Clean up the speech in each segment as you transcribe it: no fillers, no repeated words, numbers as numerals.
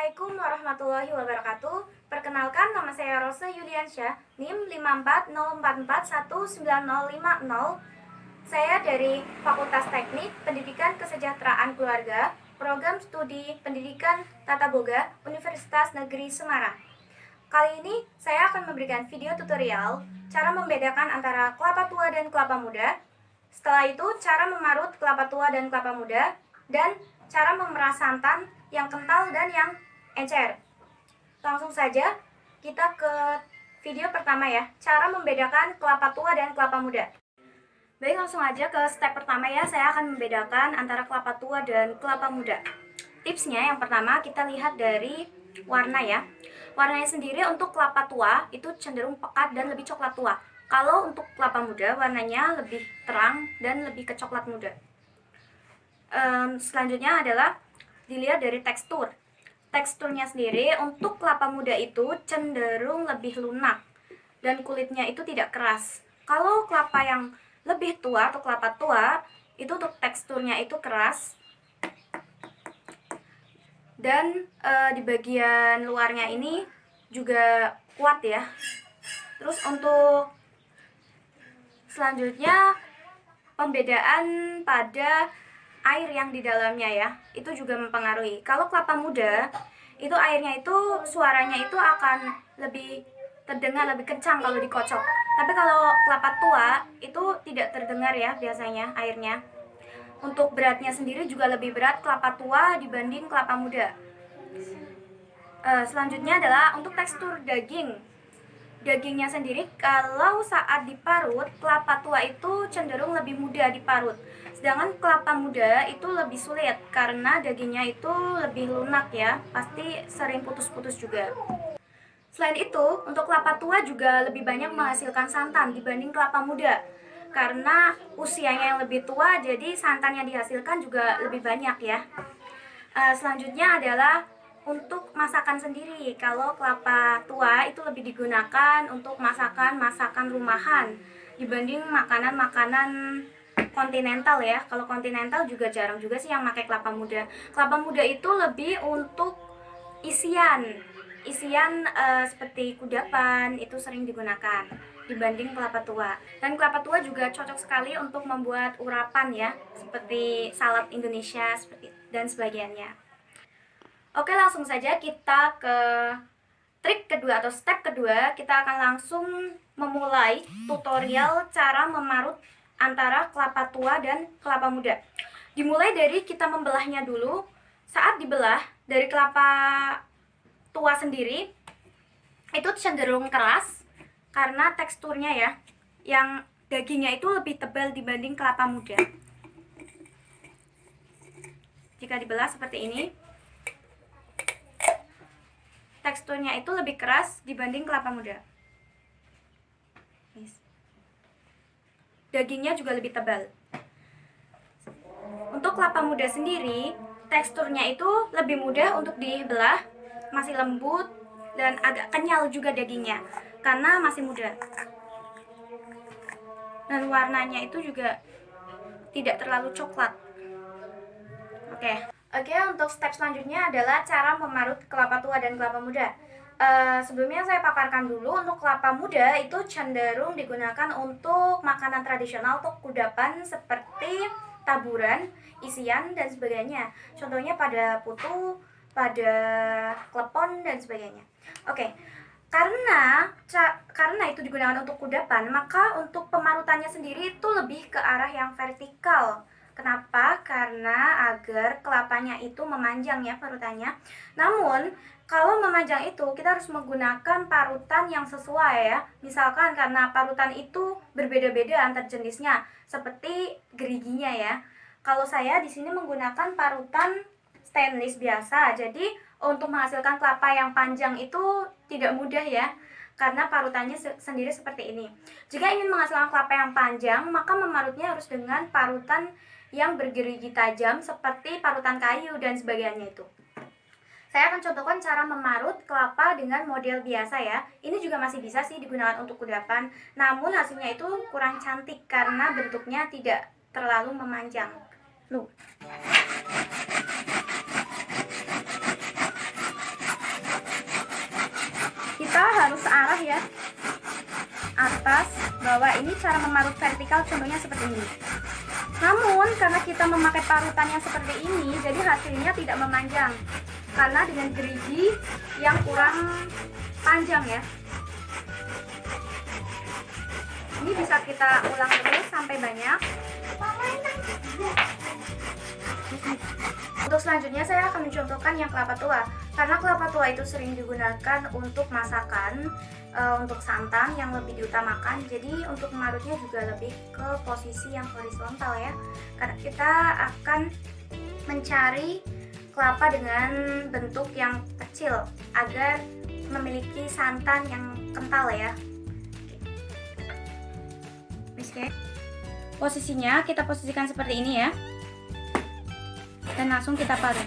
Assalamualaikum warahmatullahi wabarakatuh. Perkenalkan, nama saya Rosa Yuliansyah, NIM 540441950. Saya dari Fakultas Teknik Pendidikan Kesejahteraan Keluarga, Program Studi Pendidikan Tata Boga, Universitas Negeri Semarang. Kali ini saya akan memberikan video tutorial cara membedakan antara kelapa tua dan kelapa muda. Setelah itu, cara memarut kelapa tua dan kelapa muda, dan cara memerah santan yang kental dan yang encer. Langsung saja kita ke video pertama ya, cara membedakan kelapa tua dan kelapa muda. Baik, langsung aja ke step pertama ya, saya akan membedakan antara kelapa tua dan kelapa muda. Tipsnya yang pertama kita lihat dari warna ya. Warnanya sendiri untuk kelapa tua itu cenderung pekat dan lebih coklat tua. Kalau untuk kelapa muda warnanya lebih terang dan lebih ke coklat muda. Selanjutnya adalah dilihat dari tekstur. Teksturnya sendiri untuk kelapa muda itu cenderung lebih lunak dan kulitnya itu tidak keras. Kalau kelapa yang lebih tua atau kelapa tua itu untuk teksturnya itu keras dan di bagian luarnya ini juga kuat ya. Terus untuk selanjutnya pembedaan pada air yang di dalamnya ya, itu juga mempengaruhi. Kalau kelapa muda itu airnya itu suaranya itu akan lebih terdengar lebih kencang kalau dikocok. Tapi kalau kelapa tua itu tidak terdengar ya biasanya airnya. Untuk beratnya sendiri juga lebih berat kelapa tua dibanding kelapa muda. Selanjutnya adalah untuk tekstur daging. Dagingnya sendiri kalau saat diparut, kelapa tua itu cenderung lebih mudah diparut. Sedangkan kelapa muda itu lebih sulit karena dagingnya itu lebih lunak ya, pasti sering putus-putus juga. Selain itu, untuk kelapa tua juga lebih banyak menghasilkan santan dibanding kelapa muda. Karena usianya yang lebih tua, jadi santan yang dihasilkan juga lebih banyak ya. Selanjutnya adalah untuk masakan sendiri. Kalau kelapa tua itu lebih digunakan untuk masakan rumahan dibanding makanan-makanan kontinental ya. Kalau kontinental juga jarang juga sih yang pakai kelapa muda. Kelapa muda itu lebih untuk isian seperti kudapan itu sering digunakan dibanding kelapa tua. Dan kelapa tua juga cocok sekali untuk membuat urapan ya, seperti salad Indonesia dan sebagainya. Oke, langsung saja kita ke trik kedua atau step kedua. Kita akan langsung memulai tutorial cara memarut antara kelapa tua dan kelapa muda. Dimulai dari kita membelahnya dulu. Saat dibelah dari kelapa tua sendiri itu cenderung keras karena teksturnya ya, yang dagingnya itu lebih tebal dibanding kelapa muda. Jika dibelah seperti ini, teksturnya itu lebih keras dibanding kelapa muda. Dagingnya juga lebih tebal. Untuk kelapa muda sendiri, teksturnya itu lebih mudah untuk dibelah, masih lembut dan agak kenyal juga dagingnya karena masih muda. Dan warnanya itu juga tidak terlalu coklat. Oke, untuk step selanjutnya adalah cara memarut kelapa tua dan kelapa muda. Sebelumnya saya paparkan dulu, untuk kelapa muda itu cenderung digunakan untuk makanan tradisional atau kudapan seperti taburan, isian, dan sebagainya. Contohnya pada putu, pada klepon, dan sebagainya. Oke, karena itu digunakan untuk kudapan, maka untuk pemarutannya sendiri itu lebih ke arah yang vertikal. Kenapa? Karena agar kelapanya itu memanjang ya parutannya. Namun kalau memanjang itu kita harus menggunakan parutan yang sesuai ya. Misalkan karena parutan itu berbeda-beda antar jenisnya, seperti geriginya ya. Kalau saya di sini menggunakan parutan stainless biasa. Jadi untuk menghasilkan kelapa yang panjang itu tidak mudah ya, karena parutannya sendiri seperti ini. Jika ingin menghasilkan kelapa yang panjang, maka memarutnya harus dengan parutan yang bergerigi tajam seperti parutan kayu dan sebagainya itu. Saya akan contohkan cara memarut kelapa dengan model biasa ya. Ini juga masih bisa sih digunakan untuk kudapan, namun hasilnya itu kurang cantik karena bentuknya tidak terlalu memanjang. bawah. Ini cara memarut vertikal contohnya seperti ini. Namun karena kita memakai parutan yang seperti ini, jadi hasilnya tidak memanjang karena dengan gerigi yang kurang panjang ya. Ini bisa kita ulang terus sampai banyak. Untuk selanjutnya saya akan mencontohkan yang kelapa tua. Karena kelapa tua itu sering digunakan untuk masakan, untuk santan yang lebih diutamakan. Jadi untuk memarutnya juga lebih ke posisi yang horizontal ya. Karena kita akan mencari kelapa dengan bentuk yang kecil agar memiliki santan yang kental ya. Oke. Posisinya kita posisikan seperti ini ya. Dan langsung kita parut.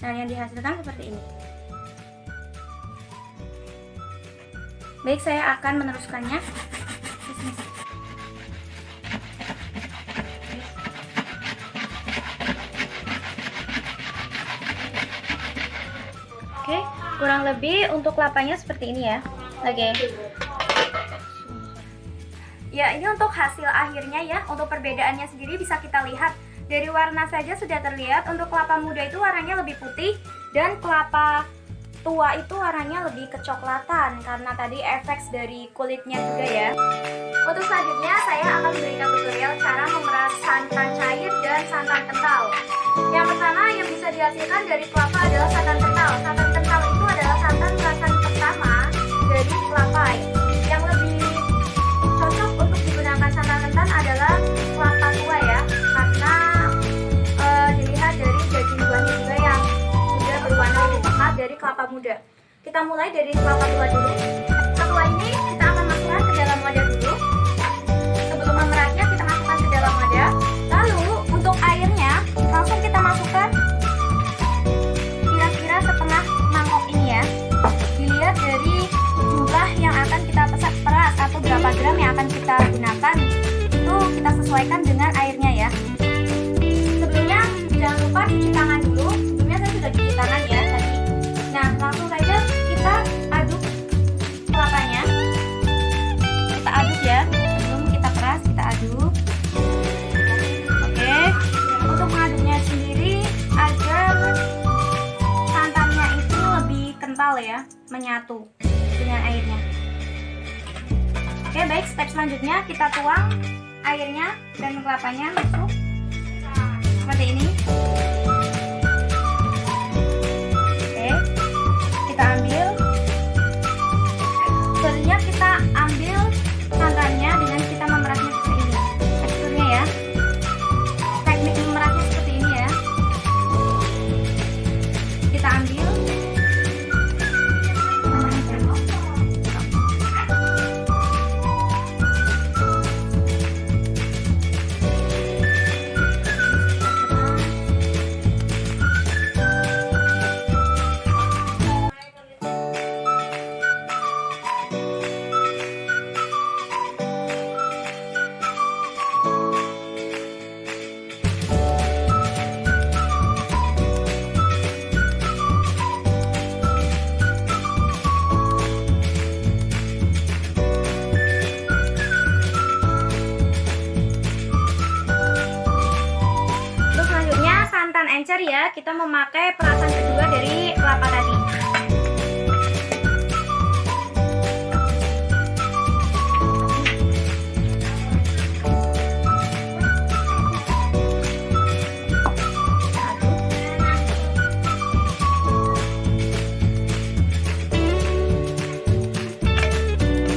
Dan yang dihasilkan seperti ini. Baik, saya akan meneruskannya. Oke, kurang lebih untuk kelapanya seperti ini ya. Oke. Ya, ini untuk hasil akhirnya ya. Untuk perbedaannya sendiri bisa kita lihat dari warna saja sudah terlihat. Untuk kelapa muda itu warnanya lebih putih dan kelapa tua itu warnanya lebih kecoklatan karena tadi efek dari kulitnya juga ya. Untuk selanjutnya saya akan memberikan tutorial cara memeras santan cair dan santan kental. Yang pertama yang bisa dihasilkan dari kelapa adalah santan kental. Santan kental itu adalah santan perasan pertama dari kelapa. Yang lebih cocok untuk digunakan santan kental adalah kelapa tua ya, karena dilihat dari daging buahnya juga yang sudah berwarna lebih pekat dari kelapa muda. Kita mulai dari kelapa tua dulu. Kelapa tua ini kita akan masukkan ke dalam wadah dulu. Sebelum memerasnya kita masukkan ke dalam wadah. Lalu untuk airnya langsung kita masukkan kira-kira setengah mangkok ini ya. Dilihat dari jumlah yang akan kita peras atau berapa gram yang akan kita gunakan, itu kita sesuaikan dengan airnya ya. Sebelumnya jangan lupa cuci tangan dulu. Sebelumnya saya sudah cuci tangan ya tadi. Nah, langsung saja kita aduk kelapanya. Kita aduk ya. Sebelum kita peras, kita aduk. Oke. Untuk mengaduknya sendiri agar santannya itu lebih kental ya, menyatu dengan airnya. Oke, baik, step selanjutnya kita tuang airnya dan kelapanya masuk seperti ini. Oke, kita ambil. Selanjutnya kita ambil santannya dengan kita memerasnya seperti ini. Teksturnya ya. Teknik memerasnya seperti ini ya. Kita ambil. Encer ya, kita memakai perasan kedua dari kelapa tadi.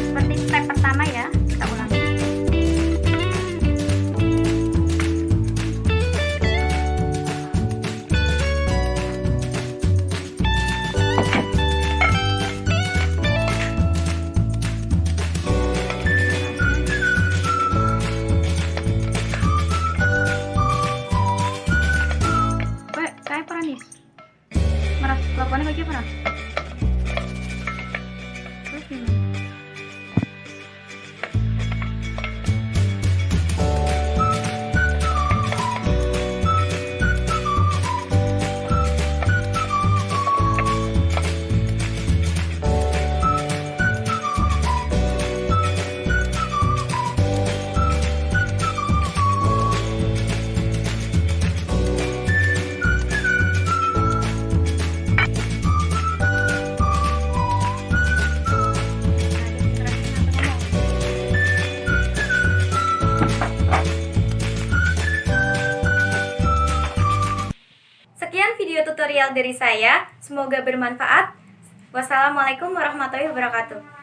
Seperti step pertama ya, kita ulangi. Meras kelakuannya bagi apa? Terus Sekian video tutorial dari saya, semoga bermanfaat. Wassalamualaikum warahmatullahi wabarakatuh.